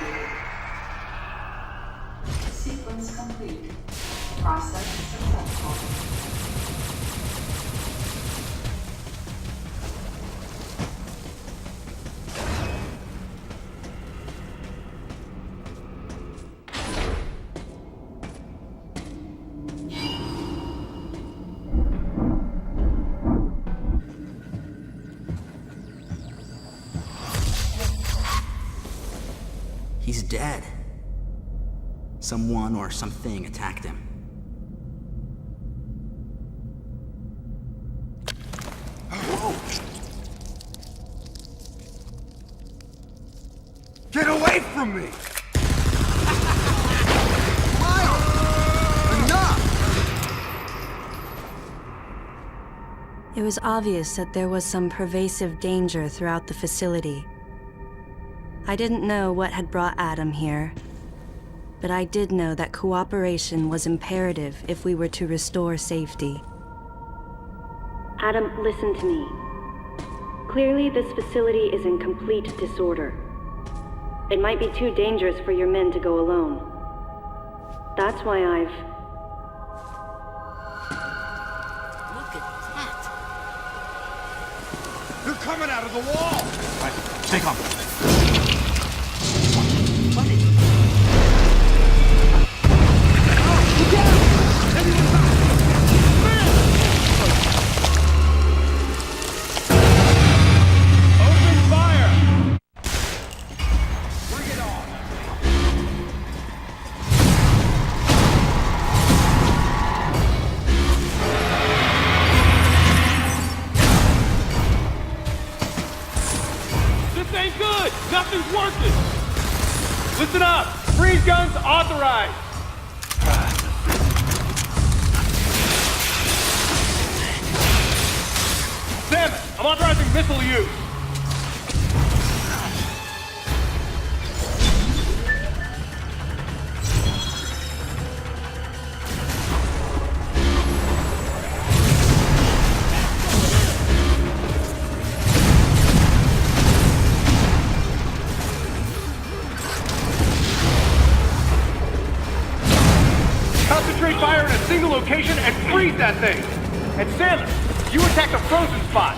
completed. Sequence complete. Process successful. He's dead. Someone or something attacked him. Whoa! Get away from me! Miles! Enough! It was obvious that there was some pervasive danger throughout the facility. I didn't know what had brought Adam here, but I did know that cooperation was imperative if we were to restore safety. Adam, listen to me. Clearly, this facility is in complete disorder. It might be too dangerous for your men to go alone. That's why I've... Look at that! They're coming out of the wall! Right, stay calm. Nothing's working! Listen up! Freeze guns authorized! Salmon, I'm authorizing missile use! Concentrate fire in a single location and freeze that thing! And Salmon, you attack the frozen spot!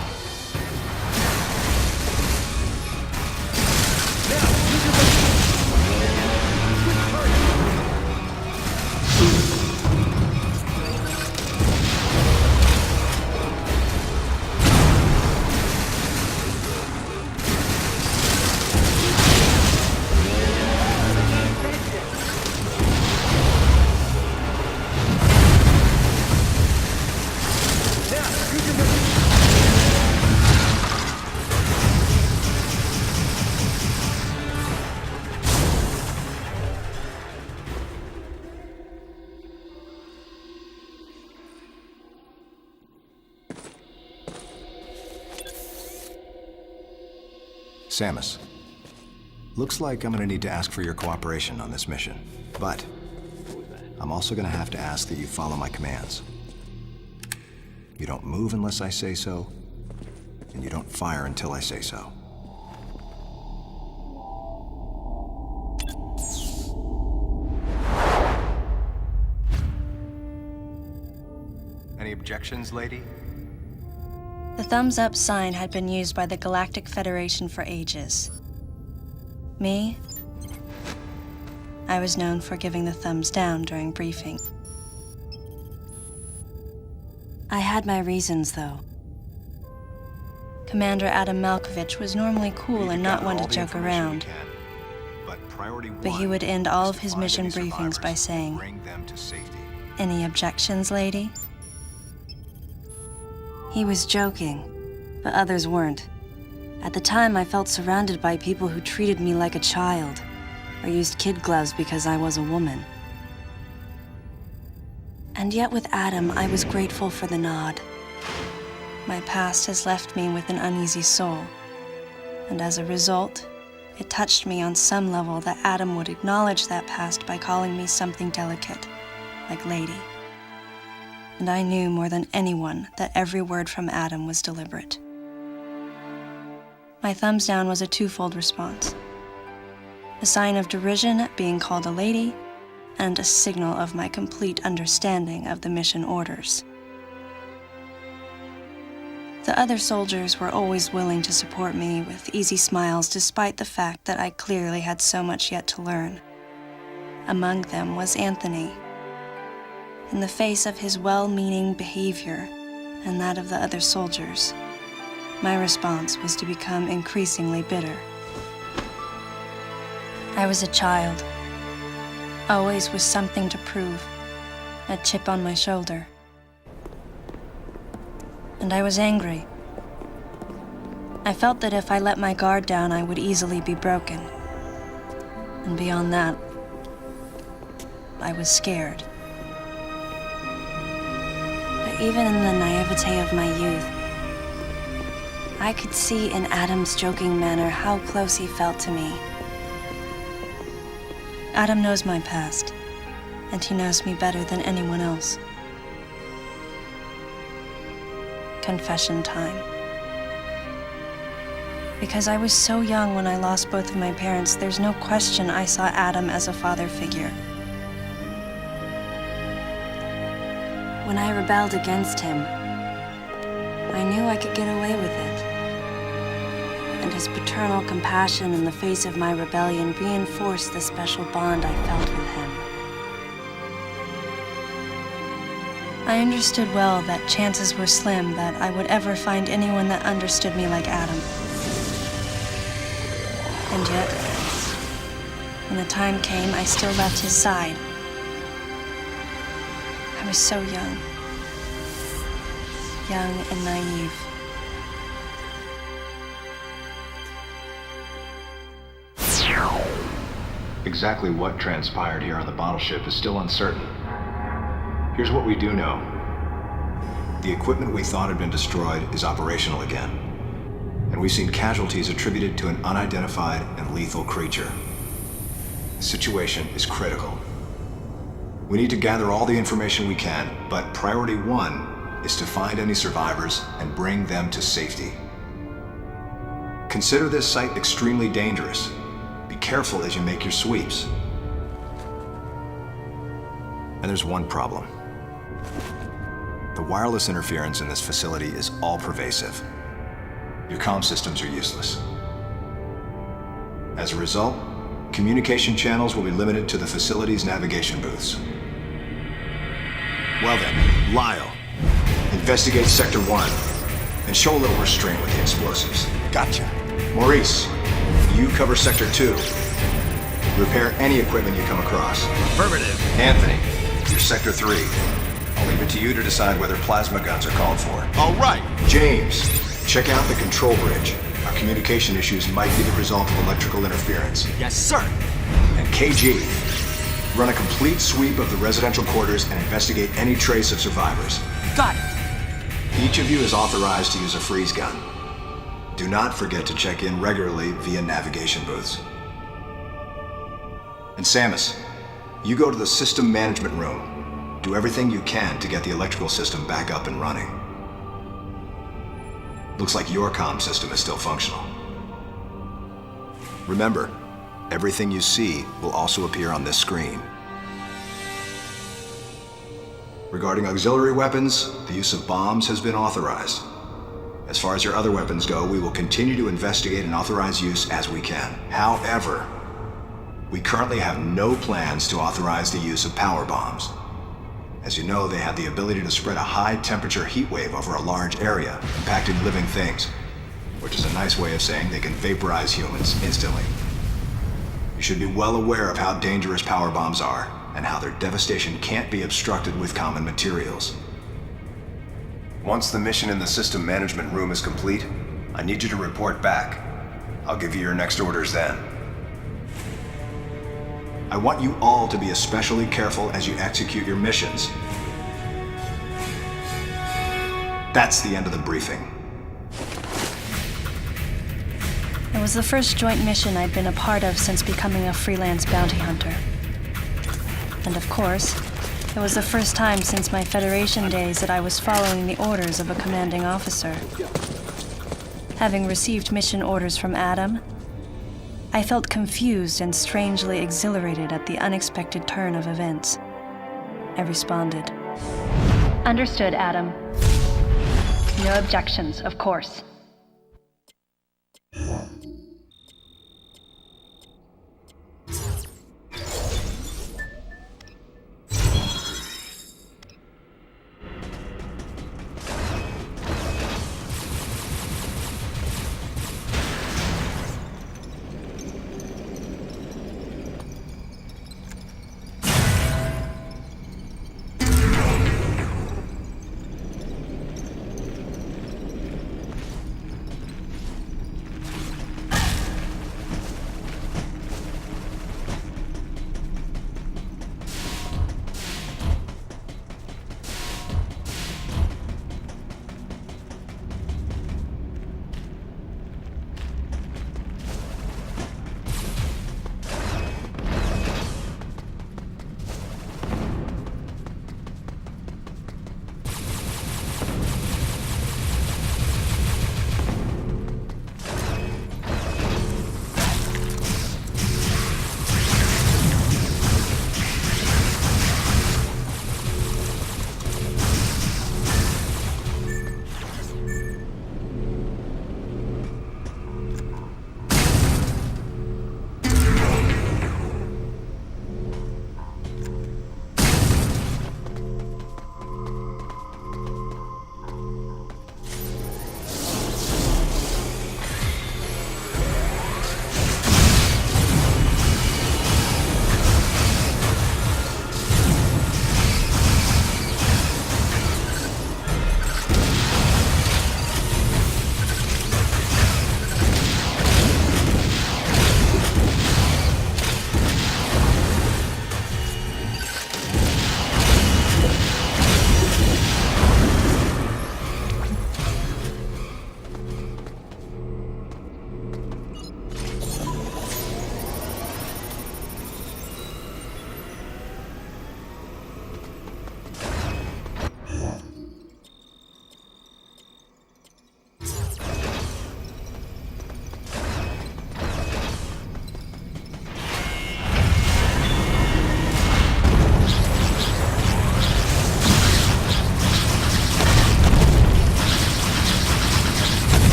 Samus, looks like I'm gonna need to ask for your cooperation on this mission, but I'm also gonna have to ask that you follow my commands. You don't move unless I say so, and you don't fire until I say so. Any objections, lady? The thumbs up sign had been used by the Galactic Federation for ages. Me? I was known for giving the thumbs down during briefing. I had my reasons, though. Commander Adam Malkovich was normally cool and not one to joke around. But he would end all of his mission briefings by saying, "Any objections, lady?" He was joking, but others weren't. At the time, I felt surrounded by people who treated me like a child, or used kid gloves because I was a woman. And yet with Adam, I was grateful for the nod. My past has left me with an uneasy soul, and as a result, it touched me on some level that Adam would acknowledge that past by calling me something delicate, like lady. And I knew more than anyone that every word from Adam was deliberate. My thumbs down was a twofold response. a sign of derision at being called a lady, and a signal of my complete understanding of the mission orders. The other soldiers were always willing to support me with easy smiles despite the fact that I clearly had so much yet to learn. Among them was Anthony. In the face of his well-meaning behavior and that of the other soldiers, my response was to become increasingly bitter. I was a child, always with something to prove, a chip on my shoulder. And I was angry. I felt that if I let my guard down, I would easily be broken. And beyond that, I was scared. But even in the naivete of my youth, I could see in Adam's joking manner how close he felt to me. Adam knows my past, and he knows me better than anyone else. Confession time. Because I was so young when I lost both of my parents, there's no question I saw Adam as a father figure. When I rebelled against him, I knew I could get away with it. And his paternal compassion in the face of my rebellion reinforced the special bond I felt with him. I understood well that chances were slim that I would ever find anyone that understood me like Adam. And yet, when the time came, I still left his side. I was so young and naive. Exactly what transpired here on the bottle ship is still uncertain. Here's what we do know. The equipment we thought had been destroyed is operational again. And we've seen casualties attributed to an unidentified and lethal creature. The situation is critical. We need to gather all the information we can, but priority one is to find any survivors and bring them to safety. Consider this site extremely dangerous. Be careful as you make your sweeps. And there's one problem. The wireless interference in this facility is all-pervasive. Your comm systems are useless. As a result, communication channels will be limited to the facility's navigation booths. Well then, Lyle, investigate Sector 1 and show a little restraint with the explosives. Gotcha. Maurice, you cover Sector 2. Repair any equipment you come across. Affirmative. Anthony, you're Sector 3. I'll leave it to you to decide whether plasma guns are called for. All right. James, check out the control bridge. Our communication issues might be the result of electrical interference. Yes, sir. And KG, run a complete sweep of the residential quarters and investigate any trace of survivors. Got it. Each of you is authorized to use a freeze gun. Do not forget to check in regularly via navigation booths. And Samus, you go to the system management room. Do everything you can to get the electrical system back up and running. Looks like your comm system is still functional. Remember, everything you see will also appear on this screen. Regarding auxiliary weapons, the use of bombs has been authorized. As far as your other weapons go, we will continue to investigate and authorize use as we can. However, we currently have no plans to authorize the use of power bombs. As you know, they have the ability to spread a high-temperature heat wave over a large area, impacting living things, which is a nice way of saying they can vaporize humans instantly. You should be well aware of how dangerous power bombs are, and how their devastation can't be obstructed with common materials. Once the mission in the system management room is complete, I need you to report back. I'll give you your next orders then. I want you all to be especially careful as you execute your missions. That's the end of the briefing. It was the first joint mission I'd been a part of since becoming a freelance bounty hunter. And of course, it was the first time since my Federation days that I was following the orders of a commanding officer. Having received mission orders from Adam, I felt confused and strangely exhilarated at the unexpected turn of events. I responded. Understood, Adam. No objections, of course.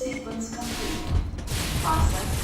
Sequence complete. Process